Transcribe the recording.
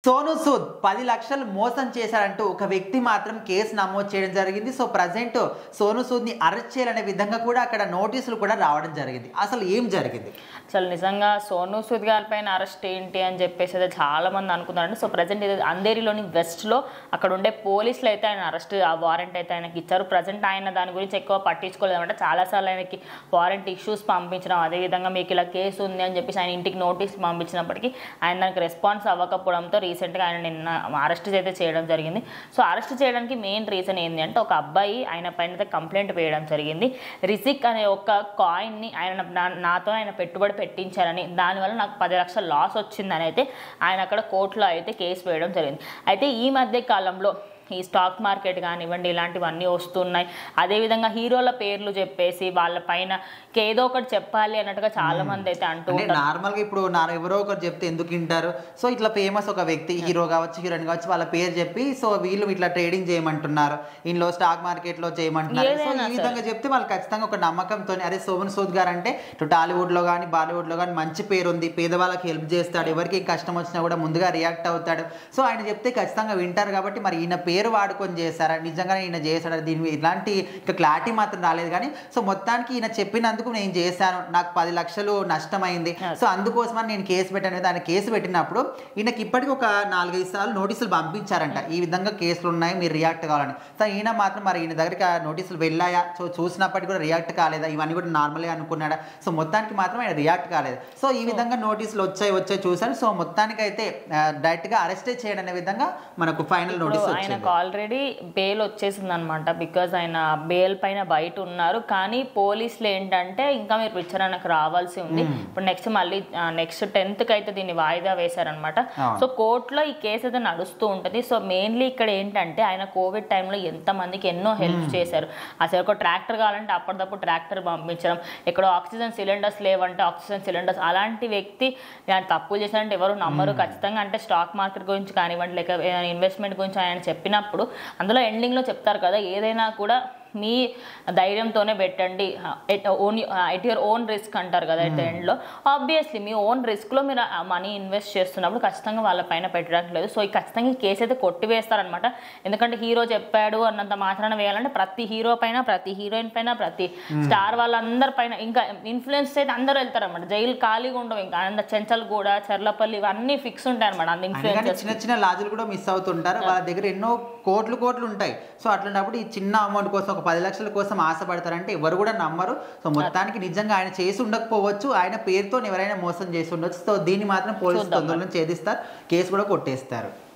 సోను సూద్ 10 లక్షలు మోసం చేశాడంటూ ఒక వ్యక్తి మాత్రం కేసు నమోదు చేయడం జరిగింది. సో ప్రజెంట్ సోను సూద్ని అరెస్ట్ చేయాలనే విధంగా కూడా అక్కడ నోటీసులు కూడా రావడం జరిగింది. అసలు ఏం జరిగింది? అసలు నిజంగా సోను సూద్ గారిపైన అరెస్ట్ ఏంటి అని చెప్పేసి అయితే చాలా మంది అనుకున్నారండి. సో ప్రజెంట్ ఇది అంధేరిలోని వెస్ట్లో అక్కడ ఉండే పోలీసులు అయితే ఆయన అరెస్ట్ వారెంట్ అయితే ఆయనకి ఇచ్చారు. ప్రజెంట్ ఆయన దాని గురించి ఎక్కువ పట్టించుకోలేదన్నమాట. చాలాసార్లు ఆయనకి వారెంట్ ఇష్యూస్ పంపించడం, అదేవిధంగా మీకు ఇలా కేసు ఉంది అని చెప్పేసి ఆయన ఇంటికి నోటీసులు పంపించినప్పటికీ ఆయన దానికి రెస్పాన్స్ అవ్వకపోవడంతో రీసెంట్గా ఆయన నిన్న అరెస్ట్ అయితే చేయడం జరిగింది. సో అరెస్ట్ చేయడానికి మెయిన్ రీజన్ ఏంటి అంటే ఒక అబ్బాయి ఆయన పైన కంప్లైంట్ వేయడం జరిగింది. రిజిక్ అనే ఒక కాయిన్ని నాతో ఆయన పెట్టుబడి పెట్టించారని, దానివల్ల నాకు 10 లక్షల లాస్ వచ్చిందని అయితే ఆయన అక్కడ కోర్టులో అయితే కేసు వేయడం జరిగింది. అయితే ఈ మధ్య కాలంలో ఈ స్టాక్ మార్కెట్ కానివ్వండి ఇలాంటివన్నీ వస్తున్నాయి. అదేవిధంగా హీరోల పేర్లు చెప్పేసి వాళ్ళ పైన ఏదో ఒకటి చెప్పాలి అన్నట్టుగా చాలా మంది అయితే అంటూ ఉంటారు. నార్మల్గా ఇప్పుడు ఎవరో ఒకరు చెప్తే ఎందుకు వింటారు? సో ఇట్లా ఫేమస్ ఒక వ్యక్తి, హీరో కావచ్చు హీరోయిన్ కావచ్చు, వాళ్ళ పేరు చెప్పి సో వీళ్ళు ఇట్లా ట్రేడింగ్ చేయమంటున్నారు, ఇంట్లో స్టాక్ మార్కెట్ లో చేయమంటున్నారు. సో ఈ విధంగా చెప్తే వాళ్ళు ఖచ్చితంగా ఒక నమ్మకంతో అరే సోను సూద్ గారు అంటే ఇటు టాలీవుడ్ లో కానీ బాలీవుడ్ లో కానీ మంచి పేరు ఉంది, పేదవాళ్ళకి హెల్ప్ చేస్తాడు, ఎవరికి కష్టం వచ్చినా కూడా ముందుగా రియాక్ట్ అవుతాడు. సో ఆయన చెప్తే ఖచ్చితంగా వింటారు. కాబట్టి మరి ఈయన పేరు వాడుకొని చేశారా, నిజంగానే ఈయన చేశాడా, దీని ఇలాంటి క్లారిటీ మాత్రం రాలేదు. కానీ సో మొత్తానికి ఈయన చెప్పినందుకు నేను చేశాను, నాకు 10 లక్షలు నష్టమైంది, సో అందుకోసమని నేను కేసు పెట్టాను. ఆయన కేసు పెట్టినప్పుడు ఈయనకి ఇప్పటికీ ఒక 4-5 సార్లు నోటీసులు పంపించారంట, ఈ విధంగా కేసులు ఉన్నాయి మీరు రియాక్ట్ కావాలని. సో ఈయన మాత్రం మరి ఈయన దగ్గరికి ఆ నోటీసులు వెళ్ళాయా, సో చూసినప్పటికీ కూడా రియాక్ట్ కాలేదా, ఇవన్నీ కూడా నార్మల్గా అనుకున్నాడా? సో మొత్తానికి మాత్రం ఆయన రియాక్ట్ కాలేదు. సో ఈ విధంగా నోటీసులు వచ్చాయి చూసాను. సో మొత్తానికి అయితే డైరెక్ట్ గా అరెస్ట్ చేయడం అనే విధంగా మనకు ఫైనల్ నోటీస్ వచ్చింది. ఆల్రెడీ బెయిల్ వచ్చేసింది అనమాట. బికాజ్ ఆయన బెయిల్ పైన బయట ఉన్నారు. కానీ పోలీసులు ఏంటంటే ఇంకా మీరు విచారణకు రావాల్సి ఉంది. ఇప్పుడు నెక్స్ట్ 10th అయితే దీన్ని వాయిదా వేశారనమాట. సో కోర్టులో ఈ కేసు అయితే నడుస్తూ ఉంటుంది. సో మెయిన్లీ ఇక్కడ ఏంటంటే ఆయన కోవిడ్ టైంలో ఎంతమందికి ఎన్నో హెల్ప్ చేశారు. అసలు ఒక ట్రాక్టర్ కావాలంటే అప్పటిదప్పుడు ట్రాక్టర్ పంపించడం, ఎక్కడో ఆక్సిజన్ సిలిండర్స్ లేవంటే ఆక్సిజన్ సిలిండర్స్, అలాంటి వ్యక్తి తప్పులు చేశారంటే ఎవరు నమ్మరు ఖచ్చితంగా. అంటే స్టాక్ మార్కెట్ గురించి కానివ్వండి లేక ఇన్వెస్ట్మెంట్ గురించి ఆయన చెప్పినప్పుడు అందులో ఎండింగ్లో చెప్తారు కదా, ఏదైనా కూడా మీ ధైర్యంతోనే పెట్టండి, ఎట్ యువర్ ఓన్ రిస్క్ అంటారు కదా. ఎట్ ఎండ్లో ఆబ్వియస్లీ మీ ఓన్ రిస్క్లో మీరు మనీ ఇన్వెస్ట్ చేస్తున్నప్పుడు ఖచ్చితంగా వాళ్ళ పైన పెట్టడానికి లేదు. సో ఈ ఖచ్చితంగా ఈ కేసు అయితే కొట్టివేస్తారనమాట. ఎందుకంటే హీరో చెప్పాడు అన్నంత మాత్రాన వేయాలంటే ప్రతి హీరో పైన, ప్రతి హీరోయిన్ పైన, ప్రతి స్టార్ వాళ్ళందరి పైన, ఇంకా ఇన్ఫ్లుయెన్స్ అయితే అందరూ వెళ్తారనమాట. జైలు ఖాళీగా ఉండవు, ఇంకా అంత చెంచల్ కూడా, చర్లపల్లి ఇవన్నీ ఫిక్స్ ఉంటాయి అనమాట. అంత ఇన్ఫ్లుయెన్స్ చిన్న చిన్న లాజులు కూడా మిస్ అవుతుంటారు. వాళ్ళ దగ్గర ఎన్నో కోట్లు ఉంటాయి. సో అట్లాంటప్పుడు ఈ చిన్న అమౌంట్ కోసం, ఒక 10 లక్షల కోసం ఆశపడతారంటే ఎవరు కూడా నమ్మరు. సో మొత్తానికి నిజంగా ఆయన చేసి ఉండకపోవచ్చు, ఆయన పేరుతో ఎవరైనా మోసం చేసి ఉండొచ్చు. సో దీన్ని మాత్రం పోలీసులు తొందరలో ఛేదిస్తారు, కేసు కూడా కొట్టేస్తారు.